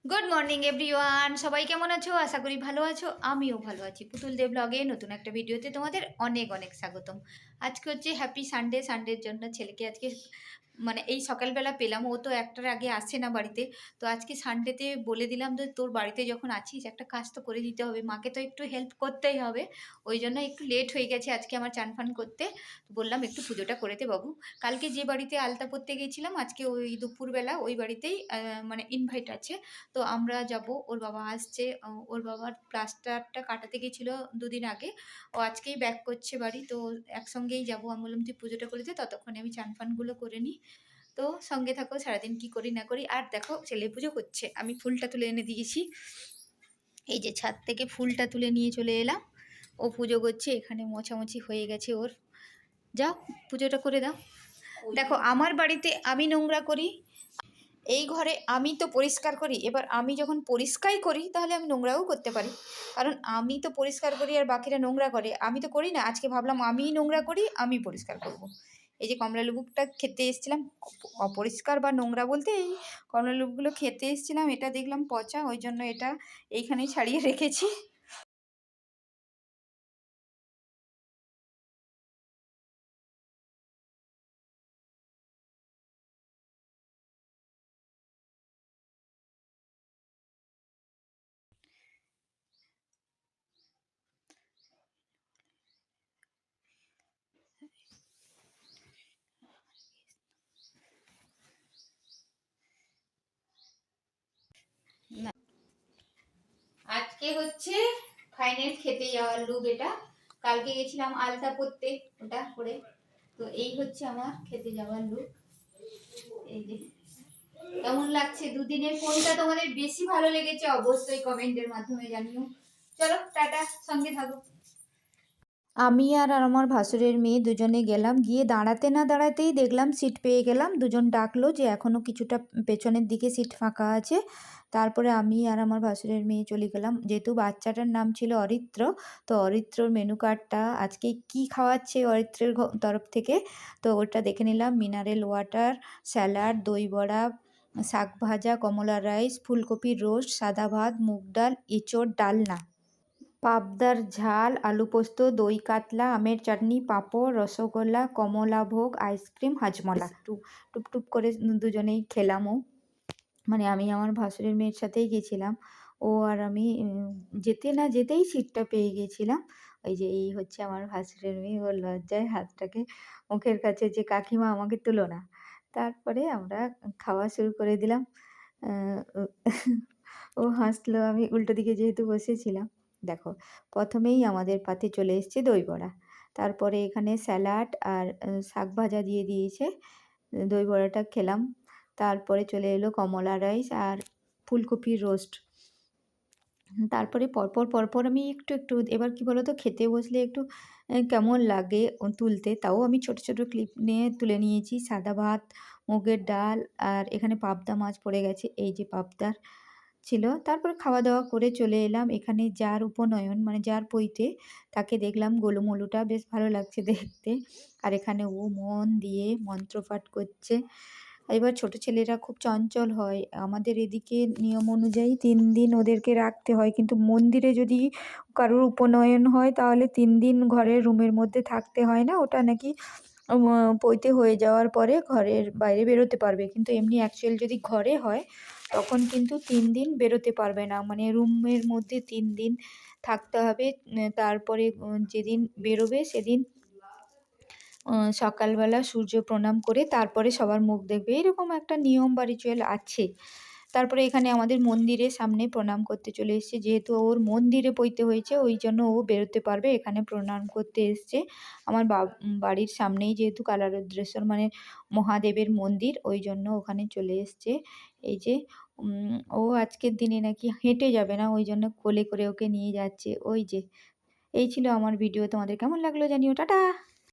Good morning everyone, সবাই কেমন আছো? আশা করি ভালো আছো। আমিও ভালো আছি। পুতুল দেব ব্লগে নতুন একটা ভিডিওতে তোমাদের অনেক অনেক স্বাগতম। আজকে হচ্ছে হ্যাপি সানডে। সানডের জন্য ছেলেকে আজকে মানে এই সকালবেলা পেলাম, ও তো একটার আগে আসে না বাড়িতে। তো আজকে সানডেতে বলে দিলাম যে তোর বাড়িতে যখন আছিস একটা কাজ তো করে দিতে হবে, মাকে তো একটু হেল্প করতেই হবে। ওই জন্য একটু লেট হয়ে গেছে আজকে আমার চান ফান করতে। বললাম একটু পুজোটা করে দে বাবু। কালকে যে বাড়িতে আলতা পরতে গেছিলাম আজকে ওই দুপুরবেলা ওই বাড়িতেই মানে ইনভাইট আছে। তো আমরা যাব, ওর বাবা আসছে। ওর বাবার প্লাস্টারটা কাটাতে গেছিল দুদিন আগে, ও আজকেই ব্যাক করছে বাড়ি। তো একসঙ্গেই যাব। আমি বললাম তুই পুজোটা করে দে, ততক্ষণে আমি চান ফানগুলো করে নিই। তো সঙ্গে থাকো, সারাদিন কি করি না করি। আর দেখো ছেলে পুজো করছে, আমি ফুলটা তুলে এনে দিয়েছি। এই যে ছাদ থেকে ফুলটা তুলে নিয়ে চলে এলাম। ও পুজো করছে, এখানে মোছামুছি হয়ে গেছে ওর। যাও পুজোটা করে দাও। দেখো আমার বাড়িতে আমি নোংরা করি, এই ঘরে আমি তো পরিষ্কার করি। এবার আমি যখন পরিষ্কারই করি তাহলে আমি নোংরাও করতে পারি, কারণ আমি তো পরিষ্কার করি আর বাকিরা নোংরা করে। আমি তো করি না, আজকে ভাবলাম আমিই নোংরা করি, আমি পরিষ্কার করব। এই যে কমলা লেবুটা খেতে এসেছিলাম, অপরিষ্কার বা নোংরা বলতে এই কমলা লেবুগুলো খেতে এসেছিলাম, এটা দেখলাম পচা, ওই জন্য এটা এইখানেই ছাড়িয়ে রেখেছি। না, আজকে হচ্ছে ফাইনাল খেতে যাওয়ার লুক এটা। কালকে গেছিলাম আলতা পরতে, ওটা করে। তো এই হচ্ছে আমার খেতে যাওয়ার লুক। এই যে কেমন লাগছে দুদিনের, কোনটা তোমাদের বেশি ভালো লেগেছে অবশ্যই কমেন্টের মাধ্যমে জানিও। চলো টাটা, সঙ্গে থাকো। আমি আর আমার ভাসুরের মেয়ে দুজনে গেলাম, গিয়ে দাঁড়াতে না দাঁড়াতেই দেখলাম সিট পেয়ে গেলাম। দুজন ডাকলো যে এখনও কিছুটা পেছনের দিকে সিট ফাঁকা আছে। তারপরে আমি আর আমার ভাসুরের মেয়ে চলে গেলাম, যেহেতু বাচ্চাটার নাম ছিল অরিত্র। তো অরিত্রর মেনু কার্ডটা আজকে কি খাওয়াচ্ছে অরিত্রের তরফ থেকে, তো ওটা দেখে নিলাম। মিনারেল ওয়াটার, স্যালাড, দই বড়া, শাক ভাজা, কমলা রাইস, ফুলকপির রোস্ট, সাদা ভাত, মুগ ডাল, এঁচোড় ডালনা, পাবদার ঝাল, আলু পোস্ত, দই কাতলা, আমের চাটনি, পাঁপড়, রসগোল্লা, কমলাভোগ, আইসক্রিম, হাজমলা। টুপ টুপ করে দুজনেই খেলামও। মানে আমি আমার ভাসুরের মেয়ের সাথেই গেছিলাম। ও আর আমি যেতে না যেতেই সিটটা পেয়ে গেছিলাম। ওই যে এই হচ্ছে আমার ভাসুরের মেয়ে, ওর লজ্জায় হাতটাকে মুখের কাছে, যে কাকিমা আমাকে তুলো না। তারপরে আমরা খাওয়া শুরু করে দিলাম। ও হাসলো, আমি উল্টো দিকে যেহেতু বসেছিলাম। দেখো প্রথমেই আমাদের পাতে চলে এসছে দই বড়া, তারপরে এখানে স্যালাড আর শাক ভাজা দিয়ে দিয়েছে। দই বড়াটা খেলাম। তারপরে চলে এলো কমলা রাইস আর ফুলকপির রোস্ট। তারপরে পরপর আমি একটু একটু, এবার কি বলো তো, খেতে বসলে একটু কেমন লাগে তুলতে, তাও আমি ছোট ছোট ক্লিপ নিয়ে তুলে নিয়েছি। সাদা ভাত, মুগের ডাল, আর এখানে পাবদা মাছ পড়ে গেছে, এই যে পাবদার ছিল। তারপরে খাওয়া দাওয়া করে চলে এলাম এখানে যার উপনয়ন, মানে যার পৈতে, তাকে দেখলাম। গোলুমলুটা বেশ ভালো লাগছে দেখতে। আর এখানে ও মন দিয়ে মন্ত্রপাঠ করছে। এবার ছোট ছেলেরা খুব চঞ্চল হয়, আমাদের এদিকে নিয়ম অনুযায়ী 3 দিন ওদেরকে রাখতে হয়, কিন্তু মন্দিরে যদি কারোর উপনয়ন হয় তাহলে 3 দিন ঘরের রুমের মধ্যে থাকতে হয় না, ওটা নাকি পৈতে হয়ে যাওয়ার পরে ঘরের বাইরে বেরোতে পারবে। কিন্তু এমনি অ্যাকচুয়াল যদি ঘরে হয় তখন কিন্তু 3 দিন বেরোতে পারবে না, মানে রুমের মধ্যে 3 দিন থাকতে হবে। তারপরে যেদিন বেরোবে সেদিন সকালবেলা সূর্য প্রণাম করে তারপরে সবার মুখ দেখবে, এরকম একটা নিয়ম বা রিচুয়াল আছে। তারপরে এখানে আমাদের মন্দিরের সামনে প্রণাম করতে চলে এসেছে, যেহেতু ওর মন্দিরে পৈতে হয়েছে ওই জন্য ও বেরোতে পারবে, এখানে প্রণাম করতে এসছে। আমার বাড়ির সামনেই যেহেতু কালারুদ্রেশ্বর মানে মহাদেবের মন্দির, ওই জন্য ওখানে চলে এসছে। এই যে ও আজকের দিনে নাকি হেঁটে যাবে না, ওই জন্য কোলে করে ওকে নিয়ে যাচ্ছে। ওই যে এই ছিল আমার ভিডিও, তোমাদের কেমন লাগলো জানিও। টাটা।